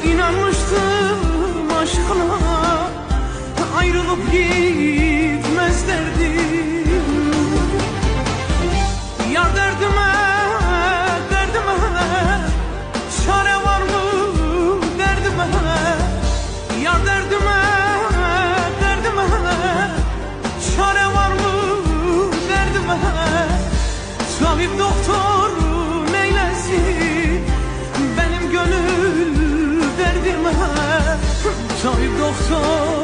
İnanmıştım aşkına, ayrılıp gitmez derdim. Yar derdime, derdime çare var mı derdime? Yar derdime, derdime çare var mı derdime? Tabip doktor neylesin benim gönül derdime? Tabip doktor